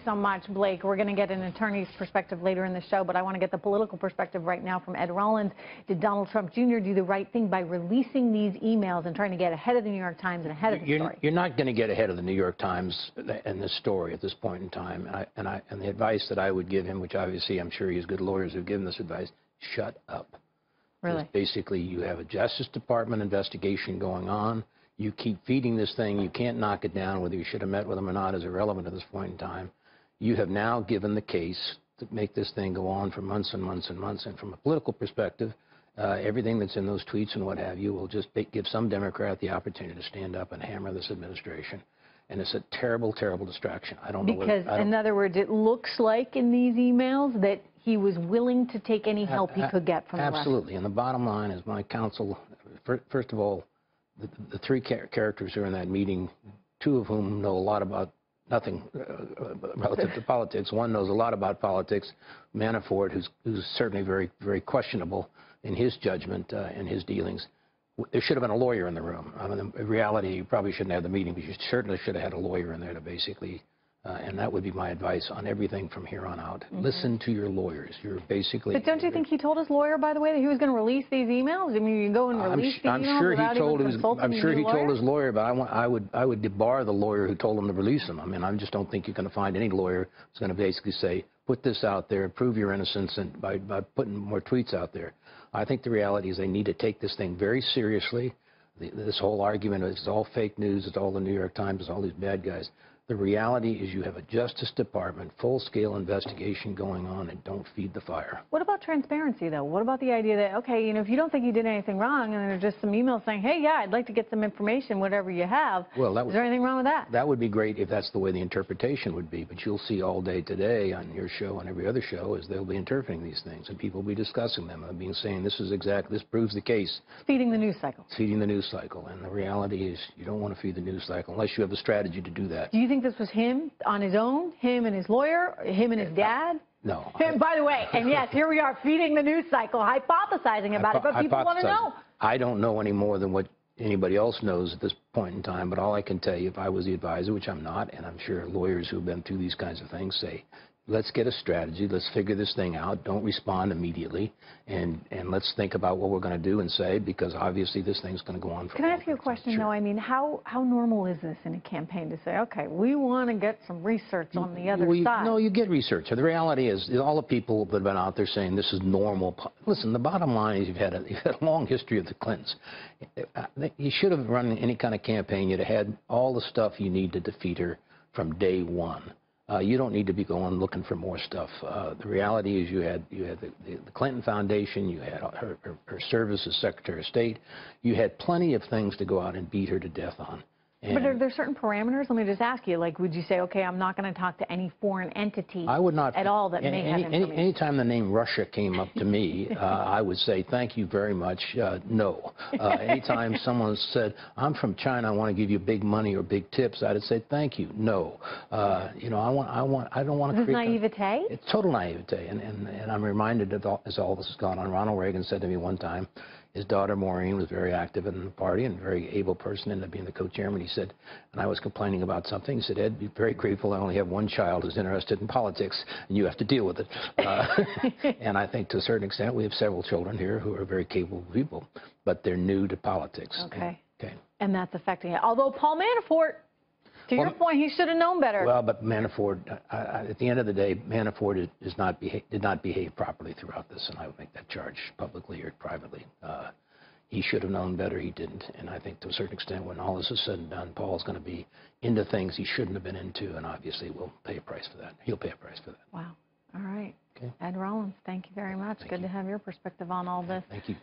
So much, Blake. We're going to get an attorney's perspective later in the show, but I want to get the political perspective right now from Ed Rollins. Did Donald Trump Jr. do the right thing by releasing these emails and trying to get ahead of the New York Times and ahead of the story? You're not going to get ahead of the New York Times in this story at this point in time. And the advice that I would give him, which obviously I'm sure he has good lawyers who've given this advice, shut up. Really? Basically, you have a Justice Department investigation going on. You keep feeding this thing. You can't knock it down. Whether you should have met with him or not is irrelevant at this point in time. You have now given the case to make this thing go on for months and months and months. And from a political perspective, everything that's in those tweets and what have you will just give some Democrat the opportunity to stand up and hammer this administration. And it's a terrible, terrible distraction. I don't know. Because, in other words, it looks like in these emails that he was willing to take any help he could get from the Russians. Absolutely. And the bottom line is my counsel, first of all, the three characters who are in that meeting, two of whom know a lot about nothing relative to politics. One knows a lot about politics, Manafort, who's certainly very, very questionable in his judgment and his dealings. There should have been a lawyer in the room. I mean, in reality, you probably shouldn't have the meeting, but you certainly should have had a lawyer in there to basically, and that would be my advice on everything from here on out. Listen to your lawyers. You're basically. But don't you think he told his lawyer, by the way, that he was going to release these emails? I mean, you go and release the emails without even consulting I'm sure he lawyer? told his lawyer, but I would debar the lawyer who told him to release them. I mean, I just don't think you're going to find any lawyer who's going to basically say, put this out there, prove your innocence, and by putting more tweets out there. I think the reality is they need to take this thing very seriously. This whole argument is all fake news. It's all the New York Times. It's all these bad guys. The reality is you have a Justice Department full-scale investigation going on, and don't feed the fire. What about transparency, though? What about the idea that, okay, you know, if you don't think he did anything wrong, and there's just some emails saying, hey, yeah, I'd like to get some information, whatever you have. Well, is there anything wrong with that? That would be great if that's the way the interpretation would be. But you'll see all day today on your show and every other show is they'll be interpreting these things, and people will be discussing them and being saying this proves the case. Feeding the news cycle. Feeding the news cycle. And the reality is you don't want to feed the news cycle unless you have the strategy to do that. Do you think this was him on his own, him and his lawyer, him and his dad? No. And by the way, and yes, here we are feeding the news cycle, hypothesizing about it, but people want to know. I don't know any more than what anybody else knows at this point in time, but all I can tell you, if I was the advisor, which I'm not, and I'm sure lawyers who've been through these kinds of things say, let's get a strategy, let's figure this thing out, don't respond immediately, and let's think about what we're going to do and say, because obviously this thing's going to go on for a Can I ask you a question, though? I mean, how normal is this in a campaign to say, okay, we want to get some research on the other side? No, you get research. The reality is all the people that have been out there saying this is normal. Listen, the bottom line is you've had a long history of the Clintons. You should have run any kind of campaign. You'd have had all the stuff you need to defeat her from day one. You don't need to be going looking for more stuff. The reality is you had the Clinton Foundation, you had her service as Secretary of State, you had plenty of things to go out and beat her to death on. But are there certain parameters? Let me just ask you, like, would you say, okay, I'm not going to talk to any foreign entity at all that may have information? Anytime the name Russia came up to me, I would say, thank you very much, no. Anytime someone said, I'm from China, I want to give you big money or big tips, I'd say, thank you, no. You know, I don't want to create... naivete? It's total naivete, and I'm reminded of as all this has gone on. Ronald Reagan said to me one time, his daughter Maureen was very active in the party and a very able person, ended up being the co-chairman. He said, and I was complaining about something. He said, Ed, be very grateful I only have one child who's interested in politics, and you have to deal with it. And I think to a certain extent we have several children here who are very capable people, but they're new to politics. Okay. And that's affecting it. Although Paul Manafort, to your point, he should have known better. Well, but Manafort, at the end of the day, Manafort did not behave properly throughout this, and I would make that charge publicly or privately. He should have known better. He didn't. And I think to a certain extent, when all this is said and done, Paul's going to be into things he shouldn't have been into, and obviously will pay a price for that. He'll pay a price for that. Wow. All right. Okay. Ed Rollins, thank you very much. Good to have your perspective on all this. Thank you.